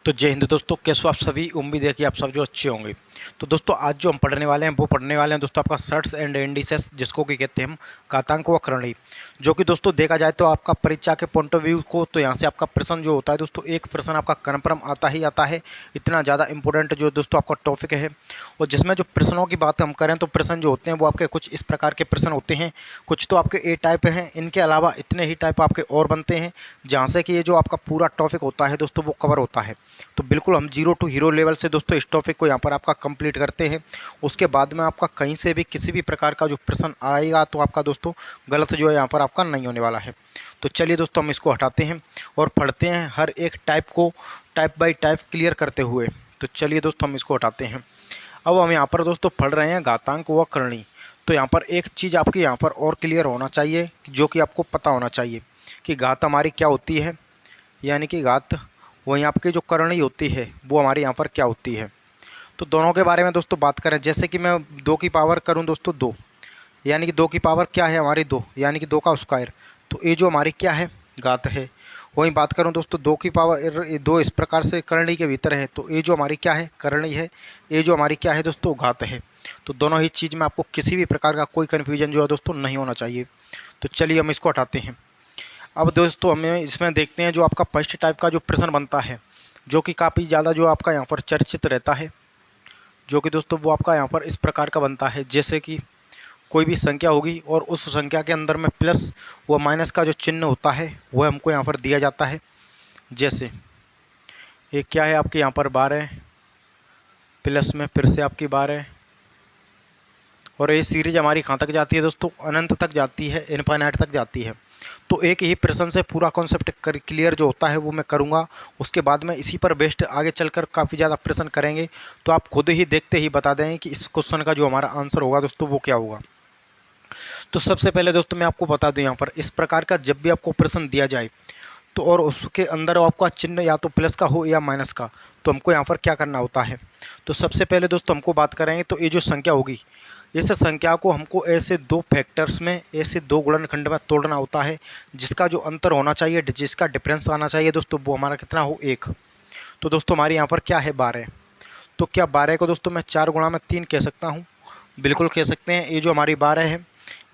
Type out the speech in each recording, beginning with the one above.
तो जय हिंद दोस्तों, कैसे हो आप सभी। उम्मीद है कि आप सब जो अच्छे होंगे। तो दोस्तों आज जो हम पढ़ने वाले हैं वो पढ़ने वाले हैं दोस्तों आपका सर्ट्स एंड इंडिसेस, जिसको कि कहते हैं हम घातांक व करणी। जो कि दोस्तों देखा जाए तो आपका परीक्षा के पॉइंट ऑफ व्यू को तो यहाँ से आपका प्रश्न जो होता है दोस्तों, एक प्रश्न आपका कन्फर्म आता ही आता है। इतना ज़्यादा इंपॉर्टेंट जो दोस्तों आपका टॉपिक है। और जिसमें जो प्रश्नों की बात हम करें तो प्रश्न जो होते हैं वो आपके कुछ इस प्रकार के प्रश्न होते हैं। कुछ तो आपके ए टाइप हैं, इनके अलावा इतने ही टाइप आपके और बनते हैं, जहाँ से कि ये जो आपका पूरा टॉपिक होता है दोस्तों वो कवर होता है। तो बिल्कुल हम जीरो टू हीरो लेवल से दोस्तों इस टॉपिक को यहाँ पर आपका कंप्लीट करते हैं। उसके बाद में आपका कहीं से भी किसी भी प्रकार का जो प्रश्न आएगा तो आपका दोस्तों गलत जो है यहाँ पर आपका नहीं होने वाला है। तो चलिए दोस्तों हम इसको हटाते हैं और पढ़ते हैं हर एक टाइप को टाइप बाय टाइप क्लियर करते हुए। तो चलिए दोस्तों हम इसको हटाते हैं। अब हम यहाँ पर दोस्तों पढ़ रहे हैं घातांक व करणी। तो यहाँ पर एक चीज़ आपकी यहाँ पर और क्लियर होना चाहिए, जो कि आपको पता होना चाहिए कि घात हमारी क्या होती है, यानी कि घात वहीं आपकी जो करणी होती है वो हमारी यहाँ पर क्या होती है। तो दोनों के बारे में दोस्तों बात करें, जैसे कि मैं 2 की पावर करूँ दोस्तों 2, यानी कि 2 की पावर क्या है हमारी 2, यानी कि 2 का स्क्वायर। तो ये जो हमारी क्या है घात है। वहीं बात करूँ दोस्तों 2 की पावर 2 इस प्रकार से करणी के भीतर है, तो ये जो हमारी क्या है करणी है, ये जो हमारी क्या है दोस्तों घात है। तो दोनों ही चीज़ में आपको किसी भी प्रकार का कोई कन्फ्यूजन जो है दोस्तों नहीं होना चाहिए। तो चलिए हम इसको हटाते हैं। अब दोस्तों हमें इसमें देखते हैं जो आपका फर्स्ट टाइप का जो प्रश्न बनता है, जो कि काफ़ी ज़्यादा जो आपका यहाँ पर चर्चित रहता है। जो कि दोस्तों वो आपका यहाँ पर इस प्रकार का बनता है, जैसे कि कोई भी संख्या होगी और उस संख्या के अंदर में प्लस व माइनस का जो चिन्ह होता है वह हमको यहाँ पर दिया जाता है। जैसे ये क्या है आपके यहाँ पर 12 प्लस में फिर से आपकी 12, और ये सीरीज हमारी कहाँ तक जाती है दोस्तों, अनंत तक जाती है, इनफाइनाइट तक जाती है। तो एक ही प्रश्न से पूरा कॉन्सेप्ट क्लियर जो होता है वो मैं करूँगा। उसके बाद में इसी पर बेस्ड आगे चलकर काफ़ी ज़्यादा प्रश्न करेंगे। तो आप खुद ही देखते ही बता दें कि इस क्वेश्चन का जो हमारा आंसर होगा दोस्तों वो क्या होगा। तो सबसे पहले दोस्तों मैं आपको बता दूं, यहाँ पर इस प्रकार का जब भी आपको प्रश्न दिया जाए तो और उसके अंदर आपका चिन्ह या तो प्लस का हो या माइनस का, तो हमको यहाँ पर क्या करना होता है। तो सबसे पहले दोस्तों हमको बात करेंगे तो ये जो संख्या होगी, इस संख्या को हमको ऐसे 2 फैक्टर्स में, ऐसे 2 गुणनखंड में तोड़ना होता है, जिसका जो अंतर होना चाहिए, जिसका डिफरेंस आना चाहिए दोस्तों वो हमारा कितना हो 1। तो दोस्तों हमारे यहाँ पर क्या है 12। तो क्या 12 को दोस्तों मैं 4 गुणा में 3 कह सकता हूँ, बिल्कुल कह सकते हैं। ये जो हमारी 12 है,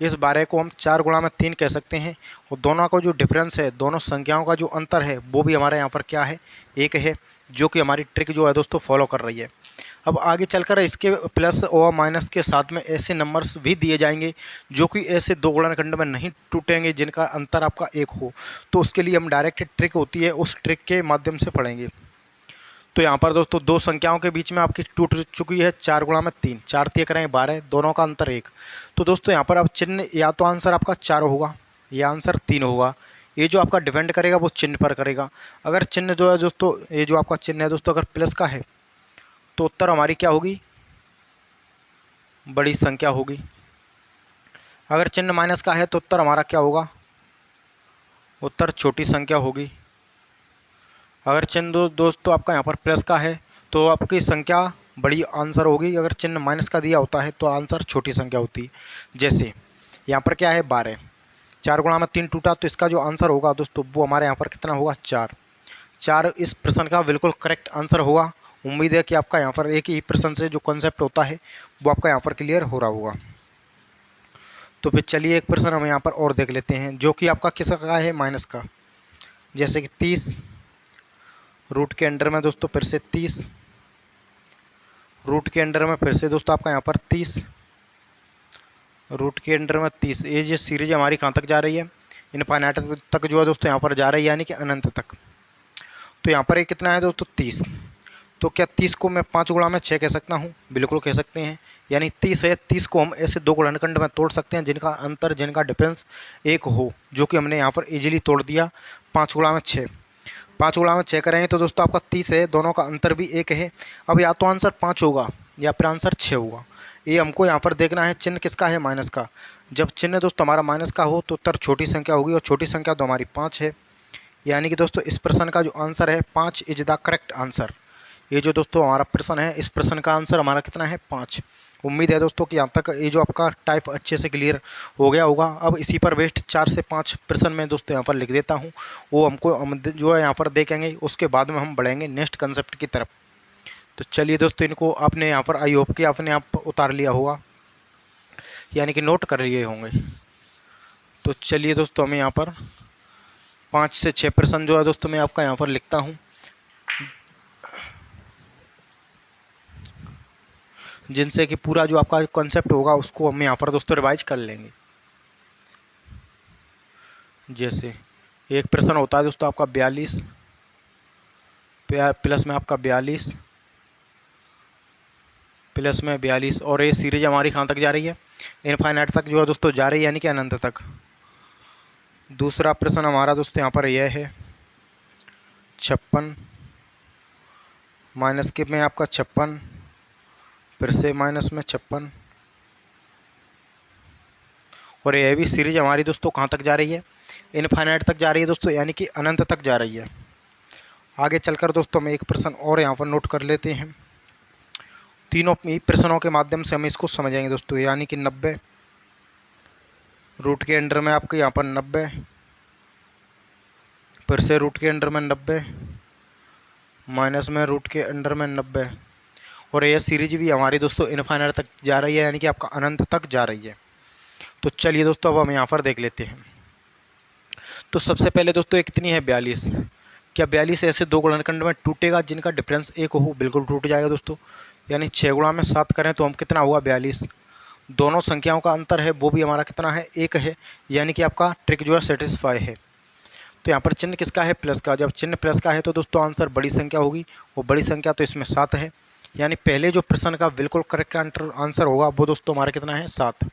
इस 12 को हम 4 गुणा में 3 कह सकते हैं। और दोनों का जो डिफरेंस है, दोनों संख्याओं का जो अंतर है वो भी हमारे यहाँ पर क्या है 1 है, जो कि हमारी ट्रिक जो है दोस्तों फॉलो कर रही है। अब आगे चलकर इसके प्लस और माइनस के साथ में ऐसे नंबर्स भी दिए जाएंगे जो कि ऐसे 2 गुणनखंड में नहीं टूटेंगे, जिनका अंतर आपका 1 हो। तो उसके लिए हम डायरेक्ट ट्रिक होती है, उस ट्रिक के माध्यम से पढ़ेंगे। तो यहाँ पर दोस्तों 2 संख्याओं के बीच में आपकी टूट चुकी है 4 गुणा में 3, 4 3 करें 12, दोनों का अंतर 1। तो दोस्तों यहाँ पर अब चिन्ह या तो आंसर आपका 4 होगा या आंसर 3 होगा। ये जो आपका डिपेंड करेगा वो चिन्ह पर करेगा। अगर चिन्ह जो है दोस्तों, ये जो आपका चिन्ह है दोस्तों अगर प्लस का है तो उत्तर हमारी क्या होगी, बड़ी संख्या होगी। अगर चिन्ह माइनस का है तो उत्तर हमारा क्या होगा, उत्तर छोटी संख्या होगी। अगर चिन्ह दोस्तों आपका यहाँ पर प्लस का है तो आपकी संख्या बड़ी आंसर होगी। अगर चिन्ह माइनस का दिया होता है तो आंसर छोटी संख्या होती है। जैसे यहाँ पर क्या है 12, 4 गुणा में 3 टूटा, तो इसका जो आंसर होगा दोस्तों वो हमारे यहाँ पर कितना होगा 4। 4 इस प्रश्न का बिल्कुल करेक्ट आंसर होगा। उम्मीद है कि आपका यहाँ पर एक ही प्रश्न से जो कॉन्सेप्ट होता है वो आपका यहाँ पर क्लियर हो रहा होगा। तो फिर चलिए एक प्रश्न हम यहाँ पर और देख लेते हैं, जो कि आपका किसका है माइनस का। जैसे कि 30 रूट के अंडर में दोस्तों फिर से 30, रूट के अंडर में फिर से दोस्तों आपका यहाँ पर 30, रूट के अंडर में 30। ये जो सीरीज हमारी कहाँ तक जा रही है, इनफाइनाइट तक जो है दोस्तों यहाँ पर जा रही है, यानी कि अनंत तक। तो यहाँ पर ये कितना है दोस्तों 30। तो क्या 30 को मैं 5 गुणा में 6 कह सकता हूँ, बिल्कुल कह सकते हैं। यानी 30 है, 30 को हम ऐसे 2 गुणनखंड में तोड़ सकते हैं जिनका अंतर, जिनका डिफरेंस 1 हो, जो कि हमने यहाँ पर इजीली तोड़ दिया 5 गुणा में 6। 5 गुणा में 6 करेंगे तो दोस्तों आपका 30 है, दोनों का अंतर भी 1 है। अब या तो आंसर 5 होगा या फिर आंसर 6 होगा। ये हमको यहाँ पर देखना है चिन्ह किसका है, माइनस का। जब चिन्ह दोस्तों हमारा माइनस का हो तो उत्तर छोटी संख्या होगी, और छोटी संख्या तो हमारी 5 है। यानी कि दोस्तों इस प्रश्न का जो आंसर है 5 इज द करेक्ट आंसर। ये जो दोस्तों हमारा प्रश्न है, इस प्रश्न का आंसर हमारा कितना है 5। उम्मीद है दोस्तों कि यहाँ तक ये जो आपका टाइप अच्छे से क्लियर हो गया होगा। अब इसी पर बेस्ट 4 से 5 प्रश्न मैं दोस्तों यहाँ पर लिख देता हूँ, वो हम जो है यहाँ पर देखेंगे, उसके बाद में हम बढ़ेंगे नेक्स्ट कंसेप्ट की तरफ। तो चलिए दोस्तों, इनको आपने यहाँ पर आई होप कि आपने आप उतार लिया होगा, यानी कि नोट कर लिए होंगे। तो चलिए दोस्तों, हमें यहाँ पर 5 से 6 प्रश्न जो है दोस्तों मैं आपका यहाँ पर लिखता हूँ, जिनसे कि पूरा जो आपका कॉन्सेप्ट होगा उसको हम यहाँ पर दोस्तों रिवाइज कर लेंगे। जैसे एक प्रश्न होता है दोस्तों आपका 42 प्लस में आपका 42 प्लस में 42, और ये सीरीज हमारी कहाँ तक जा रही है? इनफाइनाइट तक जो है दोस्तों जा रही है, यानी कि अनंत तक। दूसरा प्रश्न हमारा दोस्तों यहाँ पर यह है 56 माइनस के में आपका 56, फिर से माइनस में 56, और यह भी सीरीज हमारी दोस्तों कहाँ तक जा रही है? इनफाइनाइट तक जा रही है दोस्तों, यानी कि अनंत तक जा रही है। आगे चलकर दोस्तों हम एक प्रश्न और यहाँ पर नोट कर लेते हैं। तीनों प्रश्नों के माध्यम से हम इसको समझेंगे दोस्तों, यानी कि 90 रूट के अंडर में आपके यहाँ पर 90, फिर से रूट के अंडर में 90, माइनस में रूट के अंडर में 90, और यह सीरीज भी हमारी दोस्तों इनफाइनाइट तक जा रही है, यानी कि आपका अनंत तक जा रही है। तो चलिए दोस्तों, अब हम यहाँ पर देख लेते हैं। तो सबसे पहले दोस्तों, ये कितनी है? 42। क्या 42 ऐसे दो गुणनखंड में टूटेगा जिनका डिफरेंस 1 हो? बिल्कुल टूट जाएगा दोस्तों, यानी 6 गुणा में 7 करें तो हम कितना हुआ? 42। दोनों संख्याओं का अंतर है वो भी हमारा कितना है? 1 है, यानी कि आपका ट्रिक जो है सेटिस्फाई है। तो यहाँ पर चिन्ह किसका है? प्लस का। जब चिन्ह प्लस का है तो दोस्तों आंसर बड़ी संख्या होगी, और बड़ी संख्या तो इसमें 7 है, यानी पहले जो प्रश्न का बिल्कुल करेक्ट आंसर होगा वो दोस्तों हमारा कितना है? 7।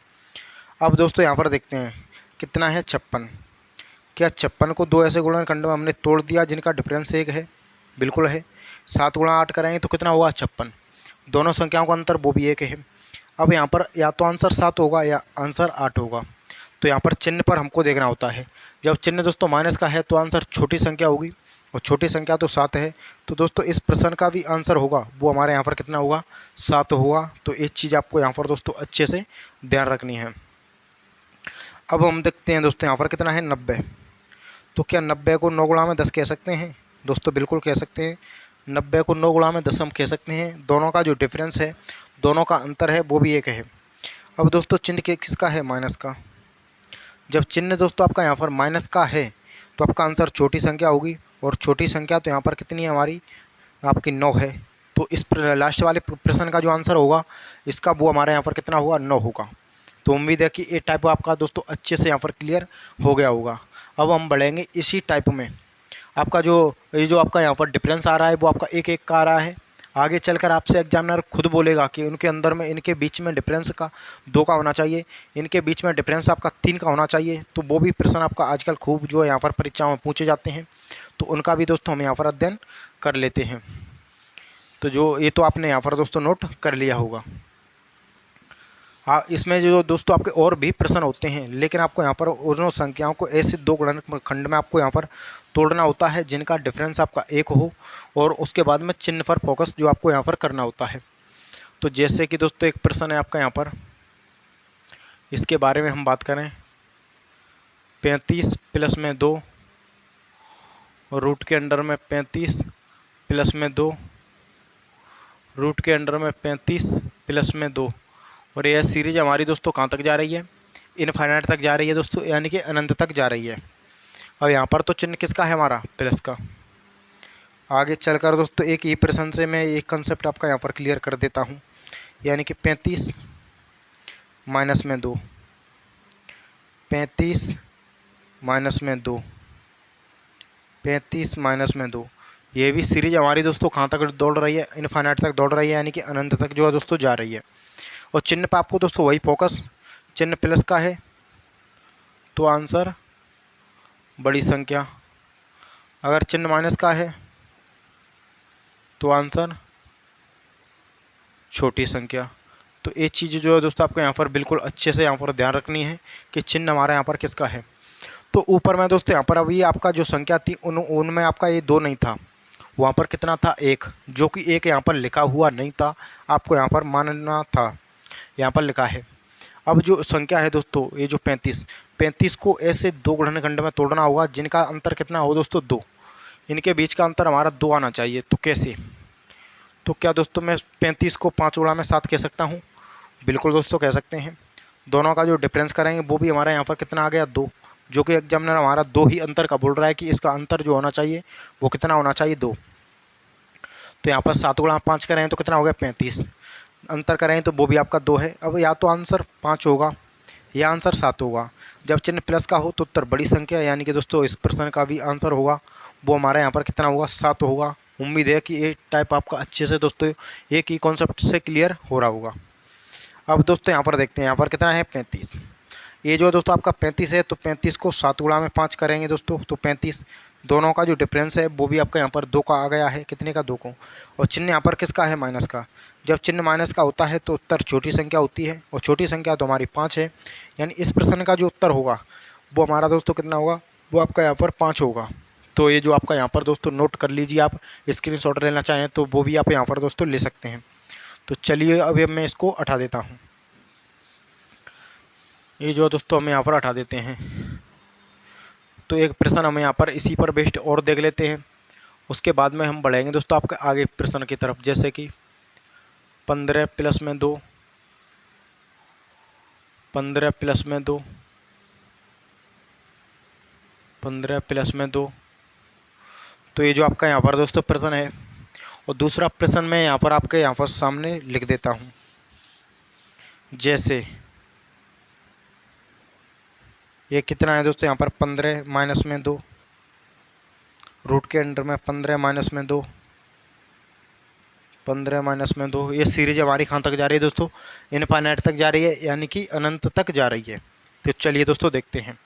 अब दोस्तों यहाँ पर देखते हैं कितना है? 56। क्या 56 को दो ऐसे गुणनखंड में हमने तोड़ दिया जिनका डिफरेंस 1 है? बिल्कुल है। 7 गुणा 8 करेंगे तो कितना हुआ? 56। दोनों संख्याओं का अंतर वो भी 1 है। अब यहाँ पर या तो आंसर 7 होगा या आंसर 8 होगा। तो यहाँ पर चिन्ह पर हमको देखना होता है। जब चिन्ह दोस्तों माइनस का है तो आंसर छोटी संख्या होगी, और छोटी संख्या तो 7 है। तो दोस्तों इस प्रश्न का भी आंसर होगा वो हमारे यहाँ पर कितना होगा? 7 होगा। तो एक चीज़ आपको यहाँ पर दोस्तों अच्छे से ध्यान रखनी है। अब हम देखते हैं दोस्तों यहाँ पर कितना है? 90। तो क्या 90 को 9 गुणा में 10 कह सकते हैं? दोस्तों बिल्कुल कह सकते हैं। 90 को 9 गुणा में 10 हम कह सकते हैं। दोनों का जो डिफरेंस है, दोनों का अंतर है वो भी 1 है। अब दोस्तों चिन्ह किसका है? माइनस का। जब चिन्ह दोस्तों आपका यहाँ पर माइनस का है तो आपका आंसर छोटी संख्या होगी, और छोटी संख्या तो यहाँ पर कितनी है हमारी? आपकी 9 है। तो इस लास्ट वाले प्रश्न का जो आंसर होगा इसका वो हमारे यहाँ पर कितना होगा? 9 होगा। तो उम्मीद है कि ये टाइप आपका दोस्तों अच्छे से यहाँ पर क्लियर हो गया होगा। अब हम बढ़ेंगे इसी टाइप में। आपका ये जो आपका यहाँ पर डिफरेंस आ रहा है वो आपका 1 का आ रहा है। आगे चलकर आपसे एग्जामिनर खुद बोलेगा कि उनके अंदर में इनके बीच में डिफरेंस का 2 का होना चाहिए, इनके बीच में डिफरेंस आपका 3 का होना चाहिए। तो वो भी प्रश्न आपका आजकल खूब जो है यहाँ पर परीक्षाओं में पूछे जाते हैं, तो उनका भी दोस्तों हम यहाँ पर अध्ययन कर लेते हैं। तो ये तो आपने यहाँ पर दोस्तों नोट कर लिया होगा। हाँ, इसमें जो दोस्तों आपके और भी प्रश्न होते हैं, लेकिन आपको यहाँ पर उन संख्याओं को ऐसे 2 गुणनखंड में आपको यहाँ पर तोड़ना होता है जिनका डिफरेंस आपका 1 हो, और उसके बाद में चिन्ह पर फोकस जो आपको यहाँ पर करना होता है। तो जैसे कि दोस्तों एक प्रश्न है आपका यहाँ पर, इसके बारे में हम बात करें। 35 प्लस में 2, रूट के अंडर में 35 प्लस में 2, रूट के अंडर में 35 प्लस में 2, और यह सीरीज हमारी दोस्तों कहाँ तक जा रही है? इनफाइनाइट तक जा रही है दोस्तों, यानी कि अनंत तक जा रही है। अब यहाँ पर तो चिन्ह किसका है? हमारा प्लस का। आगे चलकर दोस्तों एक ही प्रश्न से मैं एक कंसेप्ट आपका यहाँ पर क्लियर कर देता हूँ, यानी कि 35 माइनस में 2, 35 माइनस में 2, 35 माइनस में 2, ये भी सीरीज हमारी दोस्तों कहाँ तक दौड़ रही है? इनफाइनाइट तक दौड़ रही है, यानी कि अनंत तक जो है दोस्तों जा रही है। और चिन्ह पर आपको दोस्तों वही फोकस, चिन्ह प्लस का है तो आंसर बड़ी संख्या, अगर चिन्ह माइनस का है तो आंसर छोटी संख्या। तो एक चीज़ जो है दोस्तों आपको यहाँ पर बिल्कुल अच्छे से यहाँ पर ध्यान रखनी है कि चिन्ह हमारा यहाँ पर किसका है। तो ऊपर में दोस्तों यहाँ पर अभी आपका जो संख्या थी उनमें आपका ये 2 नहीं था, वहाँ पर कितना था? 1, जो कि 1 यहाँ पर लिखा हुआ नहीं था, आपको यहाँ पर मानना था। यहाँ पर लिखा है। अब जो संख्या है दोस्तों, ये जो 35 को ऐसे दो गुणनखंड में तोड़ना होगा जिनका अंतर कितना हो दोस्तों, 2। इनके बीच का अंतर हमारा 2 आना चाहिए। तो कैसे? तो क्या दोस्तों मैं 35 को 5 गुणा में 7 कह सकता हूँ? बिल्कुल दोस्तों कह सकते हैं। दोनों का जो डिफरेंस करेंगे वो भी हमारा यहाँ पर कितना आ गया, 2, जो कि एग्जामिनर हमारा 2 ही अंतर का बोल रहा है कि इसका अंतर जो होना चाहिए वो कितना होना चाहिए, 2। तो यहाँ पर 7 गुणा 5 करें तो कितना हो गया, 35। अंतर करें तो वो भी आपका 2 है। अब या तो आंसर 5 होगा या आंसर 7 होगा। जब चिन्ह प्लस का हो तो उत्तर बड़ी संख्या, यानी कि दोस्तों इस प्रश्न का भी आंसर होगा वो हमारा यहाँ पर कितना होगा, 7 होगा। उम्मीद है कि ये टाइप आपका अच्छे से दोस्तों एक ही कॉन्सेप्ट से क्लियर हो रहा होगा। अब दोस्तों यहाँ पर देखते हैं, यहाँ पर कितना है, 35। ये जो दोस्तों आपका 35 है, तो 35 को 7 गुणा में 5 करेंगे दोस्तों तो 35। दोनों का जो डिफरेंस है वो भी आपका यहाँ पर 2 का आ गया है, कितने का, 2 को। और चिन्ह यहाँ पर किसका है, माइनस का। जब चिन्ह माइनस का होता है तो उत्तर छोटी संख्या होती है, और छोटी संख्या तो हमारी 5 है। यानी इस प्रश्न का जो उत्तर होगा वो हमारा दोस्तों कितना होगा, वो आपका यहाँ पर 5 होगा। तो ये जो आपका यहाँ पर दोस्तों नोट कर लीजिए, आप स्क्रीनशॉट लेना चाहें तो वो भी आप यहाँ पर दोस्तों ले सकते हैं। तो चलिए अभी मैं इसको हटा देता हूँ। ये जो दोस्तों हम यहाँ पर हटा देते हैं। तो एक प्रश्न हम यहाँ पर इसी पर बेस्ड और देख लेते हैं, उसके बाद में हम बढ़ेंगे दोस्तों आपके आगे प्रश्न की तरफ। जैसे कि 15 प्लस में 2, 15 प्लस में 2, 15 प्लस में 2। तो ये जो आपका यहाँ पर दोस्तों प्रश्न है, और दूसरा प्रश्न मैं यहाँ पर आपके यहाँ पर सामने लिख देता हूँ। जैसे ये कितना है दोस्तों, यहाँ पर 15 माइनस में 2, रूट के अंडर में 15 माइनस में 2, 15 माइनस में 2। ये सीरीज हमारी कहाँ तक जा रही है दोस्तों, इनफाइनाइट तक जा रही है, यानी कि अनंत तक जा रही है। तो चलिए दोस्तों देखते हैं।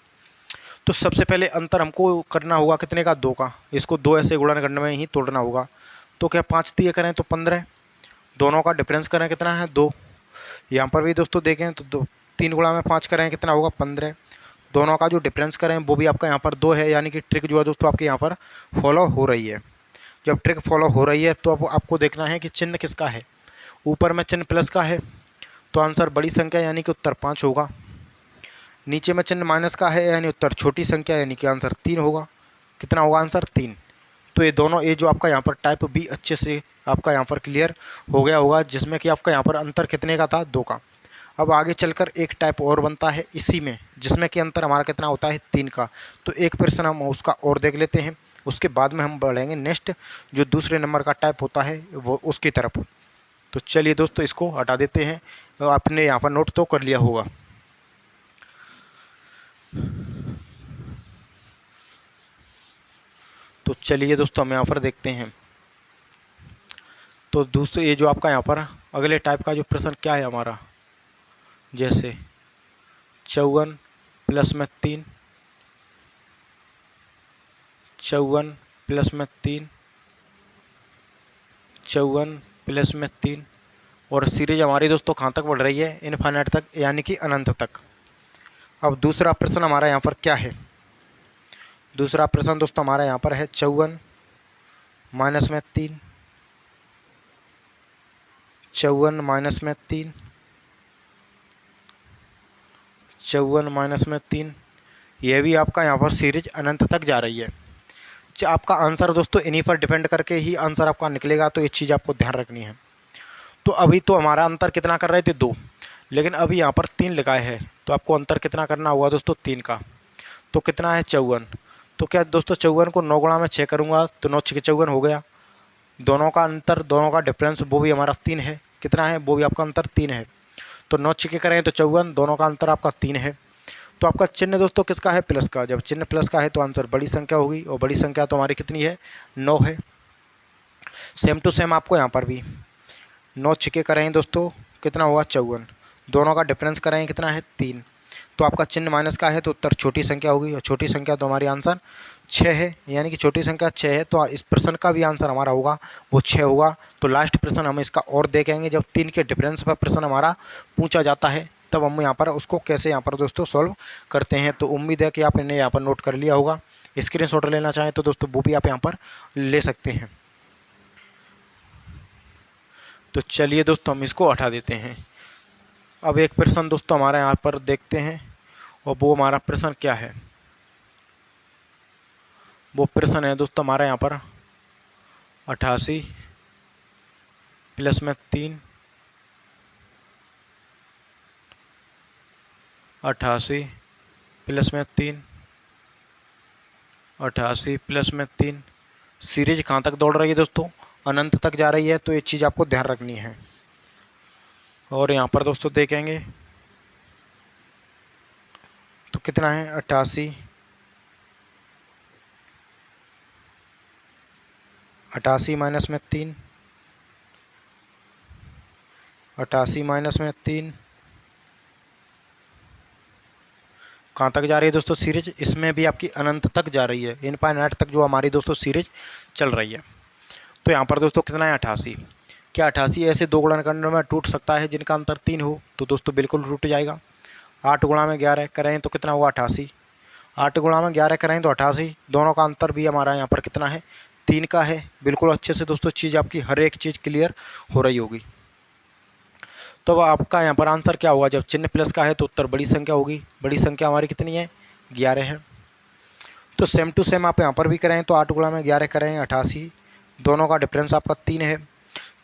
तो सबसे पहले अंतर हमको करना होगा कितने का, 2 का। इसको 2 ऐसे गुणनखंड में ही तोड़ना होगा। तो क्या 5 दिए करें तो 15, दोनों का डिफरेंस करें कितना है, 2। यहाँ पर भी दोस्तों देखें तो 2, 3 गुणा में 5 करें कितना होगा, 15। दोनों का जो डिफरेंस करें वो भी आपका यहाँ पर 2 है, यानी कि ट्रिक जो है दोस्तों आपके यहाँ पर फॉलो हो रही है। जब ट्रिक फॉलो हो रही है तो अब आपको देखना है कि चिन्ह किसका है। ऊपर में चिन्ह प्लस का है तो आंसर बड़ी संख्या, यानी कि उत्तर 5 होगा। नीचे में चिन्ह माइनस का है, यानी उत्तर छोटी संख्या, यानी कि आंसर 3 होगा। कितना होगा आंसर, 3। तो ये दोनों, ये जो आपका यहाँ पर टाइप बी अच्छे से आपका यहाँ पर क्लियर हो गया होगा, जिसमें कि आपका यहाँ पर अंतर कितने का था, 2 का। अब आगे चलकर एक टाइप और बनता है इसी में, जिसमें कि अंतर हमारा कितना होता है, 3 का। तो एक प्रश्न हम उसका और देख लेते हैं, उसके बाद में हम बढ़ेंगे नेक्स्ट जो दूसरे नंबर का टाइप होता है वो उसकी तरफ। तो चलिए दोस्तों इसको हटा देते हैं। तो आपने यहाँ पर नोट तो कर लिया होगा। तो चलिए दोस्तों हम यहाँ पर देखते हैं। तो दूसरे ये जो आपका यहाँ पर अगले टाइप का जो प्रश्न क्या है हमारा, जैसे 54 प्लस में 3, 54 प्लस में 3, 54 प्लस में 3। और सीरीज हमारी दोस्तों कहाँ तक बढ़ रही है, इनफाइनाइट तक, यानी कि अनंत तक। अब दूसरा प्रश्न हमारा यहाँ पर क्या है, दूसरा प्रश्न दोस्तों हमारा यहाँ पर है 54 माइनस में 3, 54 माइनस में 3, 54 माइनस में 3। यह भी आपका यहाँ पर सीरीज अनंत तक जा रही है। आपका आंसर दोस्तों इन्हीं पर डिपेंड करके ही आंसर आपका निकलेगा, तो ये चीज़ आपको ध्यान रखनी है। तो अभी तो हमारा अंतर कितना कर रहे थे, 2, लेकिन अभी यहाँ पर 3 लिखा है, तो आपको अंतर कितना करना होगा दोस्तों, 3 का। तो कितना है, 54। तो क्या दोस्तों 54 को 9 गुणा में 6 करूँगा तो 9 6 54 हो गया। दोनों का अंतर, दोनों का डिफरेंस वो भी हमारा 3 है। कितना है, वो भी आपका अंतर 3 है। तो 9 6 करें तो 54, दोनों का अंतर आपका 3 है। तो आपका चिन्ह दोस्तों किसका है, प्लस का। जब चिन्ह प्लस का है तो आंसर बड़ी संख्या होगी, और बड़ी संख्या तो हमारी कितनी है, 9 है। सेम टू सेम आपको यहाँ पर भी 9 6 करें दोस्तों कितना हुआ, 54। दोनों का डिफरेंस करें कितना है, 3। तो आपका चिन्ह माइनस का है तो उत्तर छोटी संख्या होगी, और छोटी संख्या तो हमारी आंसर 6 है, यानी कि छोटी संख्या 6 है। तो इस प्रश्न का भी आंसर हमारा होगा वो 6 होगा। तो लास्ट प्रश्न हम इसका और देखेंगे, जब 3 के डिफरेंस पर प्रश्न हमारा पूछा जाता है तब हम यहाँ पर उसको कैसे यहाँ पर दोस्तों सॉल्व करते हैं। तो उम्मीद है कि आप इन्हें यहाँ पर नोट कर लिया होगा। स्क्रीनशॉट लेना चाहें तो दोस्तों वो भी आप यहाँ पर ले सकते हैं। तो चलिए दोस्तों हम इसको हटा देते हैं। अब एक प्रश्न दोस्तों हमारे यहाँ पर देखते हैं, और वो हमारा प्रश्न क्या है। वो प्रश्न है दोस्तों हमारे यहाँ पर 88 प्लस में 3, 88 प्लस में 3, 88 प्लस में 3। सीरीज कहाँ तक दौड़ रही है दोस्तों? अनंत तक जा रही है, तो ये चीज़ आपको ध्यान रखनी है। और यहाँ पर दोस्तों देखेंगे तो कितना है 88, 88 माइनस में 3, 88 माइनस में 3 कहाँ तक जा रही है दोस्तों सीरीज? इसमें भी आपकी अनंत तक जा रही है, इनफाइनाइट तक जो हमारी दोस्तों सीरीज चल रही है। तो यहाँ पर दोस्तों कितना है 88। क्या 88 ऐसे दो गुणनखंडों में टूट सकता है जिनका अंतर 3 हो? तो दोस्तों बिल्कुल टूट जाएगा। 8 गुणा में 11 करें तो कितना हुआ 88। 8 गुणा में 11 करें तो 88। दोनों का अंतर भी हमारा यहाँ पर कितना है? 3 का है। बिल्कुल अच्छे से दोस्तों चीज़ आपकी हर एक चीज़ क्लियर हो रही होगी। तो अब आपका यहाँ पर आंसर क्या होगा? जब चिन्ह प्लस का है तो उत्तर बड़ी संख्या होगी। बड़ी संख्या हमारी कितनी है? 11 है। तो सेम टू सेम आप यहाँ पर भी करें तो 8 गुणा में 11 करें 88, दोनों का डिफरेंस आपका 3 है।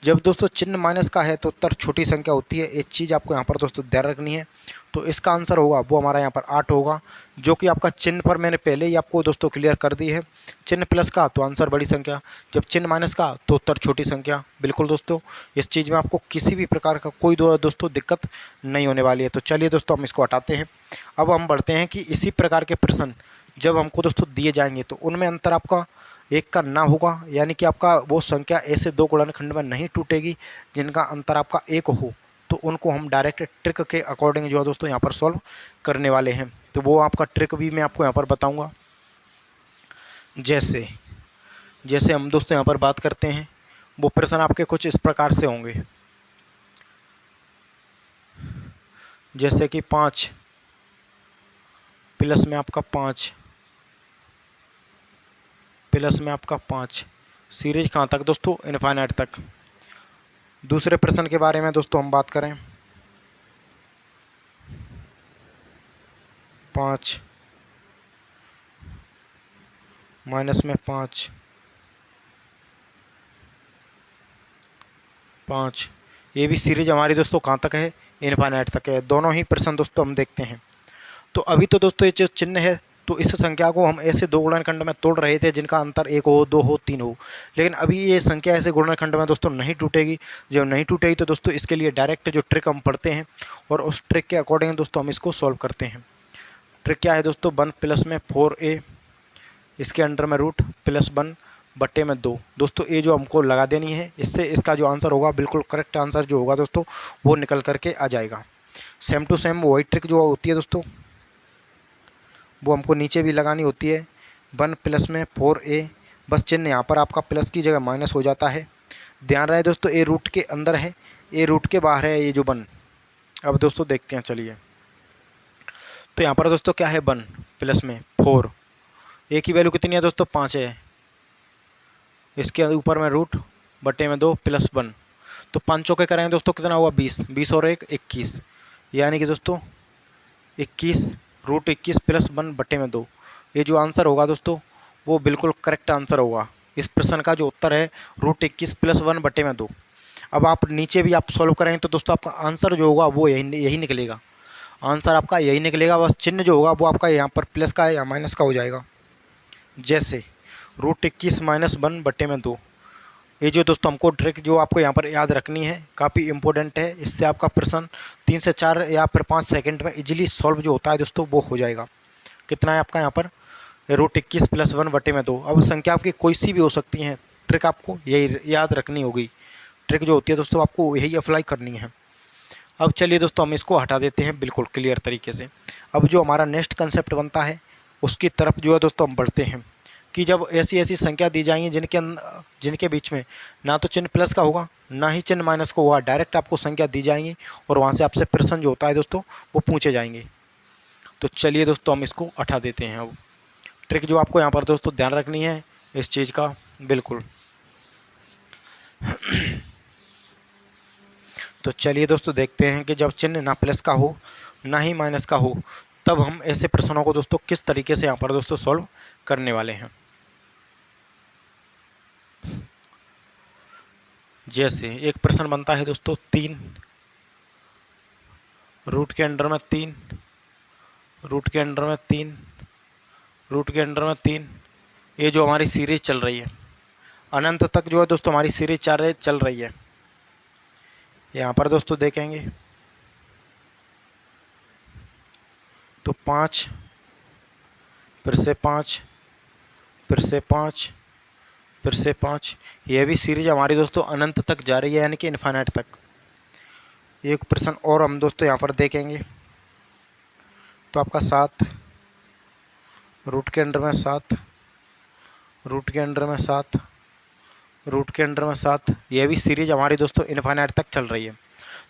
जब दोस्तों चिन्ह माइनस का है तो उत्तर छोटी संख्या होती है। एक चीज़ आपको यहाँ पर दोस्तों ध्यान रखनी है। तो इसका आंसर होगा वो हमारा यहाँ पर 8 होगा, जो कि आपका चिन्ह पर मैंने पहले ही आपको दोस्तों क्लियर कर दी है। चिन्ह प्लस का तो आंसर बड़ी संख्या, जब चिन्ह माइनस का तो उत्तर छोटी संख्या। बिल्कुल दोस्तों इस चीज़ में आपको किसी भी प्रकार का कोई दोस्तों दिक्कत नहीं होने वाली है। तो चलिए दोस्तों हम इसको हटाते हैं। अब हम बढ़ते हैं कि इसी प्रकार के प्रश्न जब हमको दोस्तों दिए जाएंगे तो उनमें अंतर आपका एक का ना होगा, यानी कि आपका वो संख्या ऐसे दो गुणनखंड में नहीं टूटेगी जिनका अंतर आपका एक हो। तो उनको हम डायरेक्ट ट्रिक के अकॉर्डिंग जो है दोस्तों यहाँ पर सॉल्व करने वाले हैं। तो वो आपका ट्रिक भी मैं आपको यहाँ पर बताऊँगा। जैसे जैसे हम दोस्तों यहाँ पर बात करते हैं, वो प्रश्न आपके कुछ इस प्रकार से होंगे। जैसे कि 5 प्लस में आपका 5 प्लस में आपका 5, सीरीज कहाँ तक दोस्तों? इनफाइनाइट तक। दूसरे प्रश्न के बारे में दोस्तों हम बात करें, 5 माइनस में 5, 5, ये भी सीरीज हमारी दोस्तों कहाँ तक है? इनफाइनाइट तक है। दोनों ही प्रश्न दोस्तों हम देखते हैं। तो अभी तो दोस्तों ये जो चिन्ह है, तो इस संख्या को हम ऐसे दो गुणनखंड में तोड़ रहे थे जिनका अंतर 1 हो, 2 हो, 3 हो। लेकिन अभी ये संख्या ऐसे गुणनखंड में दोस्तों नहीं टूटेगी। जब नहीं टूटेगी तो दोस्तों इसके लिए डायरेक्ट जो ट्रिक हम पढ़ते हैं और उस ट्रिक के अकॉर्डिंग दोस्तों हम इसको सॉल्व करते हैं। ट्रिक क्या है दोस्तों? 1 प्लस में 4a, इसके अंडर में रूट प्लस 1 बट्टे में 2। दोस्तों ये जो हमको लगा देनी है, इससे इसका जो आंसर होगा बिल्कुल करेक्ट आंसर जो होगा दोस्तों वो निकल करके आ जाएगा। सेम टू सेम वही ट्रिक जो होती है दोस्तों वो हमको नीचे भी लगानी होती है। 1 प्लस में 4a, बस चिन्ह यहाँ पर आपका प्लस की जगह माइनस हो जाता है। ध्यान रहे दोस्तों ए रूट के अंदर है, ए रूट के बाहर है ये जो 1। अब दोस्तों देखते हैं चलिए। तो यहाँ पर दोस्तों क्या है? 1 प्लस में 4, ए की वैल्यू कितनी है दोस्तों? 5 है। इसके ऊपर में रूट बटे में 2 प्लस 1, तो 5 चौके करेंगे दोस्तों कितना हुआ? 20, 20 और 1 21, यानी कि दोस्तों 21 रूट 21 प्लस 1 बटे में 2। ये जो आंसर होगा दोस्तों वो बिल्कुल करेक्ट आंसर होगा। इस प्रश्न का जो उत्तर है रूट 21 प्लस 1 बटे में 2। अब आप नीचे भी आप सॉल्व करेंगे तो दोस्तों आपका आंसर जो होगा वो यही निकलेगा। आंसर आपका यही निकलेगा, बस चिन्ह जो होगा वो आपका यहाँ पर प्लस का या माइनस का हो जाएगा। जैसे रूट 21 माइनस 1 बटे में 2। ये जो दोस्तों हमको ट्रिक जो आपको यहाँ पर याद रखनी है काफ़ी इंपॉर्टेंट है। इससे आपका प्रश्न 3 से 4 या फिर 5 सेकंड में इजीली सॉल्व जो होता है दोस्तों वो हो जाएगा। कितना है आपका यहाँ पर? रूट 21 प्लस 1 बटे में 2। अब संख्या आपकी कोई सी भी हो सकती है, ट्रिक आपको यही याद रखनी होगी। ट्रिक जो होती है दोस्तों आपको यही अप्लाई करनी है। अब चलिए दोस्तों हम इसको हटा देते हैं बिल्कुल क्लियर तरीके से। अब जो हमारा नेक्स्ट कंसेप्ट बनता है उसकी तरफ जो है दोस्तों हम बढ़ते हैं कि जब ऐसी ऐसी संख्या दी जाएंगी जिनके बीच में ना तो चिन्ह प्लस का होगा ना ही चिन्ह माइनस का होगा, डायरेक्ट आपको संख्या दी जाएंगी और वहाँ से आपसे प्रश्न जो होता है दोस्तों वो पूछे जाएंगे। तो चलिए दोस्तों हम इसको हटा देते हैं। अब ट्रिक जो आपको यहाँ पर दोस्तों ध्यान रखनी है इस चीज़ का बिल्कुल। तो चलिए दोस्तों देखते हैं कि जब चिन्ह ना प्लस का हो ना ही माइनस का हो तब हम ऐसे प्रश्नों को दोस्तों किस तरीके से यहाँ पर दोस्तों सॉल्व करने वाले हैं। जैसे एक प्रश्न बनता है दोस्तों 3 रूट के अंडर में 3 रूट के अंडर में 3 रूट के अंडर में 3। ये जो हमारी सीरीज चल रही है अनंत तक जो है दोस्तों हमारी सीरीज चल रही है। यहाँ पर दोस्तों देखेंगे तो 5 फिर से 5 फिर से 5 फिर से 5। यह भी सीरीज हमारी दोस्तों अनंत तक जा रही है यानी कि इनफाइनाइट तक। एक प्रश्न और हम दोस्तों यहाँ पर देखेंगे तो आपका 7 रूट के अंडर में 7 रूट के अंडर में 7 रूट के अंडर में 7। यह भी सीरीज हमारी दोस्तों इनफाइनाइट तक चल रही है।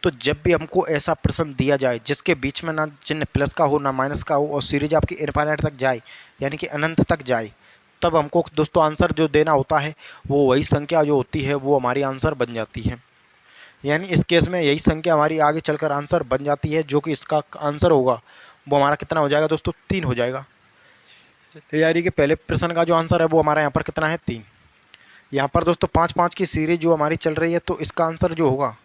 तो जब भी हमको ऐसा प्रश्न दिया जाए जिसके बीच में ना चिन्ह प्लस का हो ना माइनस का हो और सीरीज आपकी इनफाइनाइट तक जाए यानी कि अनंत तक जाए तब हमको दोस्तों आंसर जो देना होता है वो वही संख्या जो होती है वो हमारी आंसर बन जाती है। यानी इस केस में यही संख्या हमारी आगे चलकर आंसर बन जाती है जो कि इसका आंसर होगा वो हमारा कितना हो जाएगा दोस्तों 3 हो जाएगा। यानी कि पहले प्रश्न का जो आंसर है वो हमारा यहाँ पर कितना है 3। यहाँ पर दोस्तों 5-5 की सीरीज जो हमारी चल रही है तो इसका आंसर जो होगा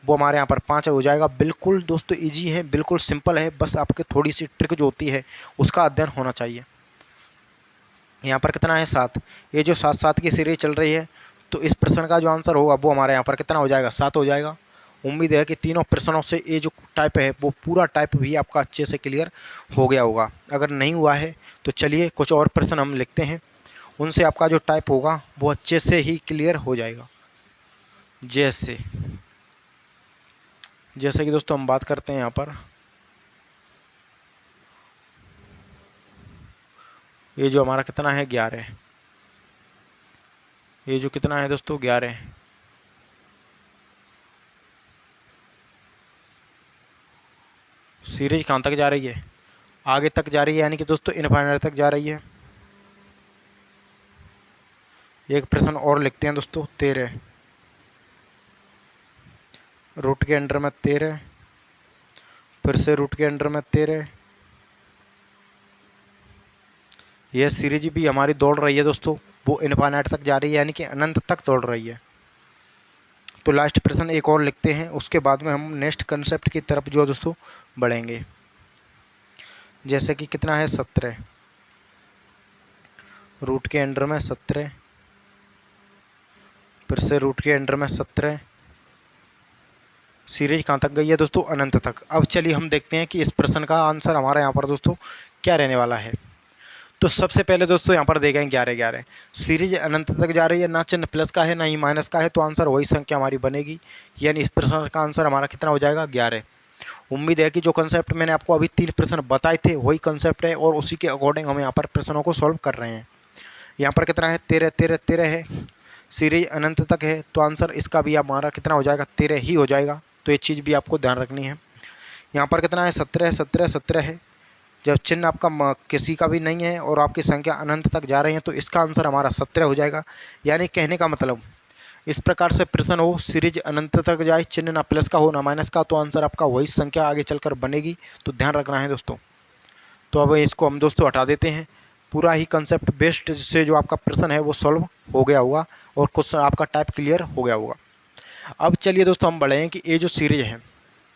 वो हमारे यहाँ पर 5 हो जाएगा। बिल्कुल दोस्तों इजी है, बिल्कुल सिंपल है, बस आपके थोड़ी सी ट्रिक जो होती है उसका अध्ययन होना चाहिए। यहाँ पर कितना है 7। ये जो 7-7 की सीरीज चल रही है तो इस प्रश्न का जो आंसर होगा वो हमारे यहाँ पर कितना हो जाएगा 7 हो जाएगा। उम्मीद है कि तीनों प्रश्नों से ये जो टाइप है वो पूरा टाइप भी आपका अच्छे से क्लियर हो गया होगा। अगर नहीं हुआ है तो चलिए कुछ और प्रश्न हम लिखते हैं, उनसे आपका जो टाइप होगा वो अच्छे से ही क्लियर हो जाएगा। जैसे कि दोस्तों हम बात करते हैं यहाँ पर ये जो हमारा कितना है 11। ये जो कितना है दोस्तों 11। सीरीज कहाँ तक जा रही है आगे तक जा रही है यानी कि दोस्तों इनफाइनाइट तक जा रही है। एक प्रश्न और लिखते हैं दोस्तों 13 रूट के अंडर में 13 फिर से रूट के अंडर में 13। यह सीरीज भी हमारी दौड़ रही है दोस्तों वो इनफाइनाइट तक जा रही है यानी कि अनंत तक दौड़ रही है। तो लास्ट प्रश्न एक और लिखते हैं, उसके बाद में हम नेक्स्ट कंसेप्ट की तरफ जो दोस्तों बढ़ेंगे। जैसे कि कितना है 17 रूट के अंडर में 17 फिर से रूट के अंडर में 17। सीरीज कहाँ तक गई है दोस्तों अनंत तक। अब चलिए हम देखते हैं कि इस प्रश्न का आंसर हमारा यहाँ पर दोस्तों क्या रहने वाला है। तो सबसे पहले दोस्तों यहाँ पर देखें 11 सीरीज अनंत तक जा रही है, ना चिन्ह प्लस का है ना ही माइनस का है, तो आंसर वही संख्या हमारी बनेगी। यानी इस प्रश्न का आंसर हमारा कितना हो जाएगा 11। उम्मीद है कि जो कंसेप्ट मैंने आपको अभी 3 प्रश्न बताए थे वही कंसेप्ट है और उसी के अकॉर्डिंग हम यहाँ पर प्रश्नों को सॉल्व कर रहे हैं। यहाँ पर कितना है 13 है, सीरीज अनंत तक है तो आंसर इसका भी हमारा कितना हो जाएगा 13 ही हो जाएगा। तो ये चीज़ भी आपको ध्यान रखनी है। यहाँ पर कितना है 17 है, जब चिन्ह आपका किसी का भी नहीं है और आपकी संख्या अनंत तक जा रही है तो इसका आंसर हमारा 17 हो जाएगा। यानी कहने का मतलब इस प्रकार से प्रश्न हो सीरीज अनंत तक जाए, चिन्ह ना प्लस का हो ना माइनस का, तो आंसर आपका वही संख्या आगे चलकर बनेगी। तो ध्यान रखना है दोस्तों। तो अब इसको हम दोस्तों हटा देते हैं। पूरा ही कंसेप्ट बेस्ड से जो आपका प्रश्न है वो सॉल्व हो गया होगा और क्वेश्चन आपका टाइप क्लियर हो गया होगा। अब चलिए दोस्तों हम बढ़े हैं कि ये जो सीरीज है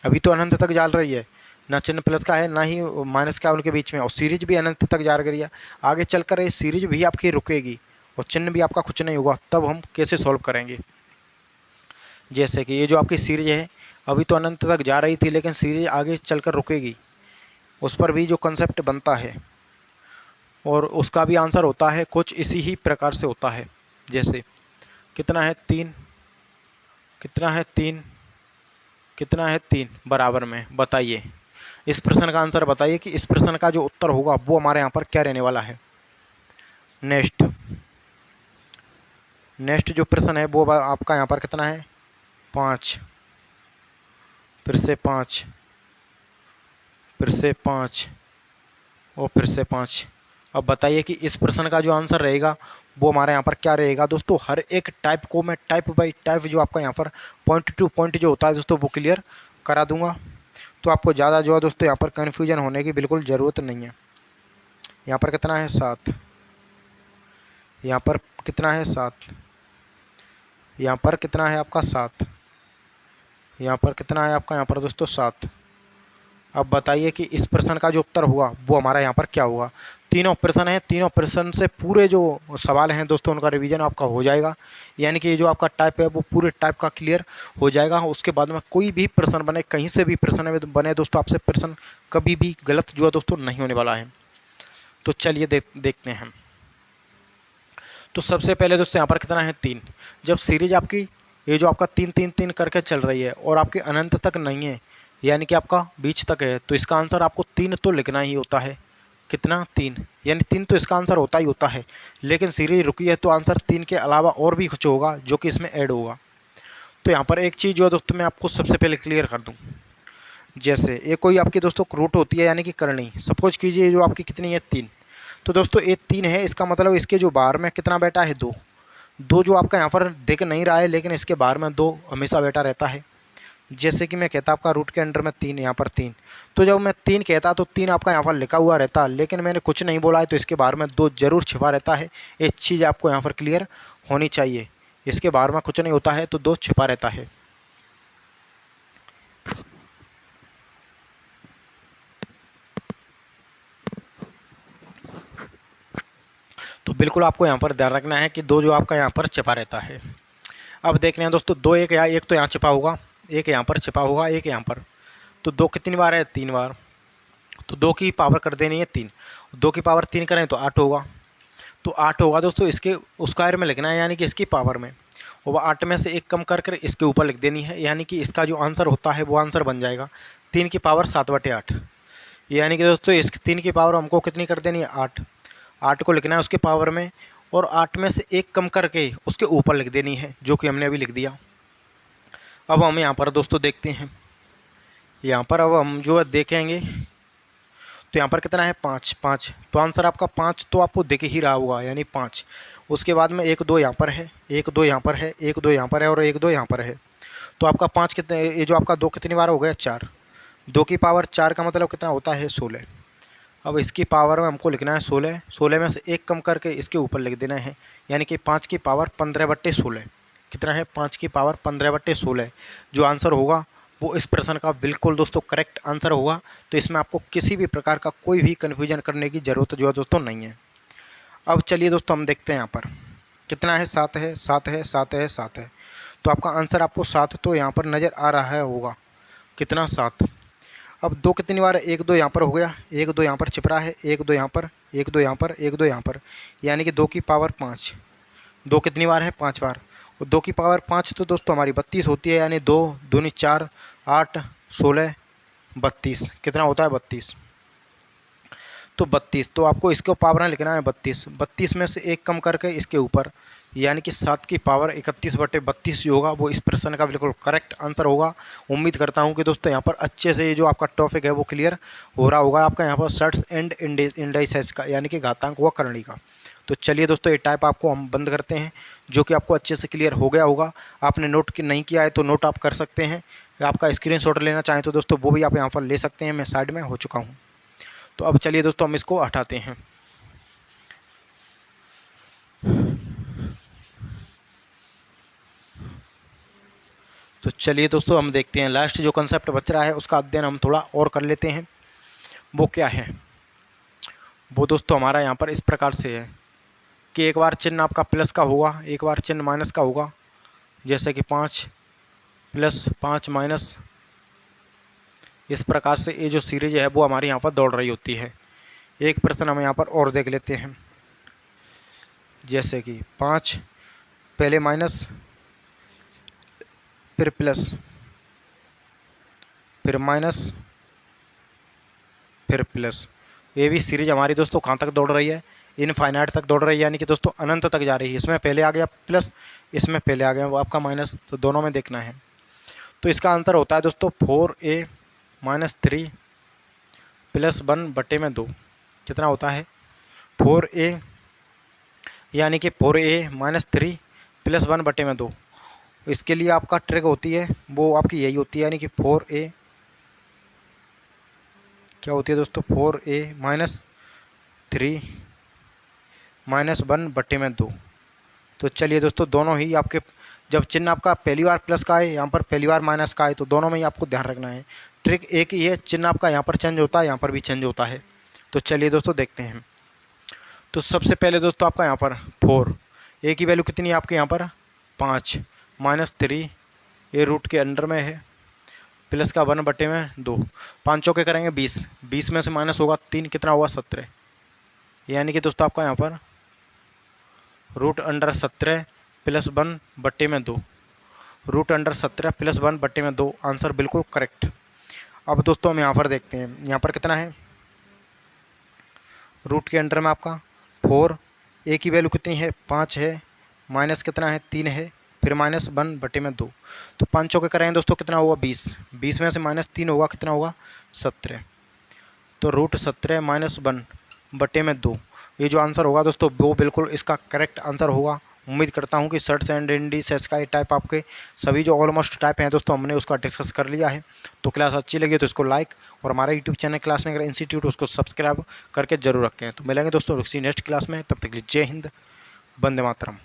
अभी तो अनंत तक जा रही है, ना चिन्ह प्लस का है ना ही माइनस का उनके बीच में, और सीरीज भी अनंत तक जा रही है। आगे चलकर ये सीरीज भी आपकी रुकेगी और चिन्ह भी आपका कुछ नहीं होगा। तब हम कैसे सॉल्व करेंगे। जैसे कि ये जो आपकी सीरीज है अभी तो अनंत तक जा रही थी लेकिन सीरीज आगे चलकर रुकेगी, उस पर भी जो कंसेप्ट बनता है और उसका भी आंसर होता है कुछ इसी ही प्रकार से होता है। जैसे कितना है 3 कितना है 3 कितना है 3 बराबर में। बताइए इस प्रश्न का आंसर बताइए कि इस प्रश्न का जो उत्तर होगा वो हमारे यहाँ पर क्या रहने वाला है। नेक्स्ट जो प्रश्न है वो आपका यहाँ पर कितना है 5 फिर से 5 फिर से 5 और फिर से 5। अब बताइए कि इस प्रश्न का जो आंसर रहेगा वो हमारे यहाँ पर क्या रहेगा दोस्तों, हर एक टाइप को मैं टाइप बाई टाइप जो आपका यहाँ पर पॉइंट टू पॉइंट जो होता है दोस्तों वो क्लियर करा दूंगा। तो आपको ज़्यादा जो है दोस्तों यहाँ पर कन्फ्यूजन होने की बिल्कुल ज़रूरत नहीं है। यहाँ पर कितना है 7, यहाँ पर कितना है 7, यहाँ पर कितना है आपका 7, यहाँ पर कितना है आपका यहाँ पर दोस्तों 7। अब बताइए कि इस प्रश्न का जो उत्तर हुआ वो हमारा यहाँ पर क्या होगा। तीनों प्रश्न हैं, तीनों प्रश्न से पूरे जो सवाल हैं दोस्तों उनका रिवीजन आपका हो जाएगा, यानी कि जो आपका टाइप है वो पूरे टाइप का क्लियर हो जाएगा। उसके बाद में कोई भी प्रश्न बने, कहीं से भी प्रश्न बने दोस्तों, आपसे प्रश्न कभी भी गलत जो है दोस्तों नहीं होने वाला है। तो चलिए देखते हैं। तो सबसे पहले दोस्तों यहाँ पर कितना है 3। जब सीरीज आपकी ये जो आपका 3 3 3 करके चल रही है और आपकी अनंत तक नहीं है, यानी कि आपका बीच तक है, तो इसका आंसर आपको 3 तो लिखना ही होता है। कितना 3, यानी 3 तो इसका आंसर होता ही होता है। लेकिन सीरीज रुकी है तो आंसर 3 के अलावा और भी कुछ होगा जो कि इसमें ऐड होगा। तो यहाँ पर एक चीज़ जो है दोस्तों मैं आपको सबसे पहले क्लियर कर दूँ। जैसे ये कोई आपकी दोस्तों रूट होती है यानी कि करनी, सपोज कीजिए जो आपकी कितनी है 3। तो दोस्तों ये 3 है, इसका मतलब इसके जो बाहर में कितना बैठा है 2। 2 जो आपका यहाँ पर दिख नहीं रहा है लेकिन इसके बाहर में 2 हमेशा बैठा रहता है। जैसे कि मैं कहता आपका रूट के अंडर में 3, यहाँ पर 3, तो जब मैं 3 कहता तो 3 आपका यहाँ पर लिखा हुआ रहता, लेकिन मैंने कुछ नहीं बोला है तो इसके बाहर में 2 जरूर छिपा रहता है। एक चीज़ आपको यहाँ पर क्लियर होनी चाहिए, इसके बाहर में कुछ नहीं होता है तो 2 छिपा रहता है। तो बिल्कुल आपको यहाँ पर ध्यान रखना है कि 2 जो आपका यहाँ पर छिपा रहता है। अब देख रहे हैं दोस्तों 2 एक तो यहाँ छिपा होगा, एक यहाँ पर छिपा होगा, एक यहाँ पर। तो 2 कितनी बार है 3 बार, तो 2 की पावर कर देनी है 3। 2 की पावर 3 करें तो 8 होगा। तो 8 होगा दोस्तों, इसके स्क्वायर में लिखना है यानी कि इसकी पावर में, और वह 8 में से 1 कम कर इसके ऊपर लिख देनी है, यानी कि इसका जो आंसर होता है वो आंसर बन जाएगा 3 की पावर 7/8। यानी कि दोस्तों इस 3 की पावर हमको कितनी कर देनी है 8। 8 को लिखना है उसके पावर में और 8 में से 1 कम करके उसके ऊपर लिख देनी है, जो कि हमने अभी लिख दिया। अब हम यहाँ पर दोस्तों देखते हैं, यहाँ पर अब हम जो है देखेंगे तो यहाँ पर कितना है 5। तो आंसर आपका 5 तो आपको दिख ही रहा होगा, यानी 5। उसके बाद में 1 2 यहाँ पर है, 1 2 यहाँ पर है, 1 2 यहाँ पर है और 1 2 यहाँ पर है। तो आपका 5 कितने, ये जो आपका 2 कितनी बार हो गया 4। 2 की पावर 4 का मतलब कितना होता है 16। अब इसकी पावर में हमको लिखना है 16। 16 में से 1 कम करके इसके ऊपर लिख देना है, यानी कि 5 की पावर 15/16। कितना है 5 की पावर 15/16। जो आंसर होगा वो इस प्रश्न का बिल्कुल दोस्तों करेक्ट आंसर होगा। तो इसमें आपको किसी भी प्रकार का कोई भी कन्फ्यूजन करने की ज़रूरत जो है दोस्तों नहीं है। अब चलिए दोस्तों हम देखते हैं यहाँ पर कितना है 7 है, 7 है, 7 है, 7 है। तो आपका आंसर आपको 7 तो यहाँ पर नज़र आ रहा है होगा, कितना 7। अब 2 कितनी बार है 1 2 यहाँ पर हो गया, 1 2 यहाँ पर छिप रहा है, 1 2 यहाँ पर, 1 2 यहाँ पर, 1 2 यहाँ पर, यानी कि 2 की पावर 5। 2 कितनी बार है 5 बार, और 2 की पावर 5 तो दोस्तों हमारी 32 होती है, यानी 2 दूनी 4, 8 16 32, कितना होता है 32। तो 32 तो आपको इसको पावर में लिखना है 32। 32 में से 1 कम करके इसके ऊपर, यानी कि 7 की पावर 31/32 जो होगा वो इस प्रश्न का बिल्कुल करेक्ट आंसर होगा। उम्मीद करता हूं कि दोस्तों यहाँ पर अच्छे से ये जो आपका टॉपिक है वो क्लियर हो रहा होगा आपका यहाँ पर सर्ट्स एंड इंडाइसेस का, यानी कि घातांक व करणी का। तो चलिए दोस्तों ये टाइप आपको हम बंद करते हैं, जो कि आपको अच्छे से क्लियर हो गया होगा। आपने नोट नहीं किया है तो नोट आप कर सकते हैं, आपका स्क्रीनशॉट लेना चाहें तो दोस्तों वो भी आप यहाँ पर ले सकते हैं, मैं साइड में हो चुका हूँ। तो अब चलिए दोस्तों हम इसको हटाते हैं। तो चलिए दोस्तों हम देखते हैं लास्ट जो कंसेप्ट बच रहा है उसका अध्ययन हम थोड़ा और कर लेते हैं। वो क्या है, वो दोस्तों हमारा यहाँ पर इस प्रकार से है कि एक बार चिन्ह आपका प्लस का होगा, एक बार चिन्ह माइनस का होगा। जैसे कि 5 प्लस 5 माइनस, इस प्रकार से ये जो सीरीज है वो हमारी यहाँ पर दौड़ रही होती है। एक प्रश्न हम यहाँ पर और देख लेते हैं, जैसे कि 5 पहले माइनस फिर प्लस फिर माइनस फिर प्लस। ये भी सीरीज हमारी दोस्तों कहाँ तक दौड़ रही है, इनफाइनाइट तक दौड़ रही है, यानी कि दोस्तों अनंत तक जा रही है। इसमें पहले आ गया प्लस, इसमें पहले आ गया वो आपका माइनस, तो दोनों में देखना है। तो इसका आंसर होता है दोस्तों 4a - 3 + 1/2। कितना होता है 4a यानी कि 4a-3 प्लस 1 बटे में 2। इसके लिए आपका ट्रिक होती है वो आपकी यही होती है, यानी कि 4a क्या होती है दोस्तों, 4a-3 माइनस 1 बटे में 2। तो चलिए दोस्तों, दोनों ही आपके जब चिन्ह आपका पहली बार प्लस का है, यहाँ पर पहली बार माइनस का है, तो दोनों में ही आपको ध्यान रखना है। ट्रिक एक ही है, चिन्ह आपका यहाँ पर चेंज होता है, यहाँ पर भी चेंज होता है। तो चलिए दोस्तों देखते हैं। तो सबसे पहले दोस्तों आपका यहाँ पर 4, ए की वैल्यू कितनी है आपके यहाँ पर 5, -3 ये रूट के अंडर में है, प्लस का 1 बटे में 2। 5 चौके करेंगे 20, 20 में से माइनस होगा 3, कितना होगा 17। यानी कि दोस्तों आपका यहाँ पर रूट अंडर 17 प्लस 1 बटे में 2, रूट अंडर 17 प्लस 1 बटे में 2, आंसर बिल्कुल करेक्ट। अब दोस्तों हम यहाँ पर देखते हैं, यहाँ पर कितना है, रूट के अंडर में आपका 4, ए की वैल्यू कितनी है 5 है, माइनस कितना है 3 है, फिर -1 बटे में 2। तो 5 चौके करेंगे दोस्तों कितना होगा 20, 20 में से -3 होगा, कितना होगा 17। तो रूट 17 -1 बटे में 2, ये जो आंसर होगा दोस्तों वो बिल्कुल इसका करेक्ट आंसर होगा। उम्मीद करता हूँ कि सर्ट्स एंड इंडिसेस का ये टाइप आपके सभी जो ऑलमोस्ट टाइप हैं दोस्तों हमने उसका डिस्कस कर लिया है। तो क्लास अच्छी लगी तो इसको लाइक और हमारा यूट्यूब चैनल क्लास नेगर इंस्टीट्यूट उसको सब्सक्राइब करके जरूर रखें। तो मिलेंगे दोस्तों किसी नेक्स्ट क्लास में, तब तक के लिए जय हिंद, वंदे मातरम।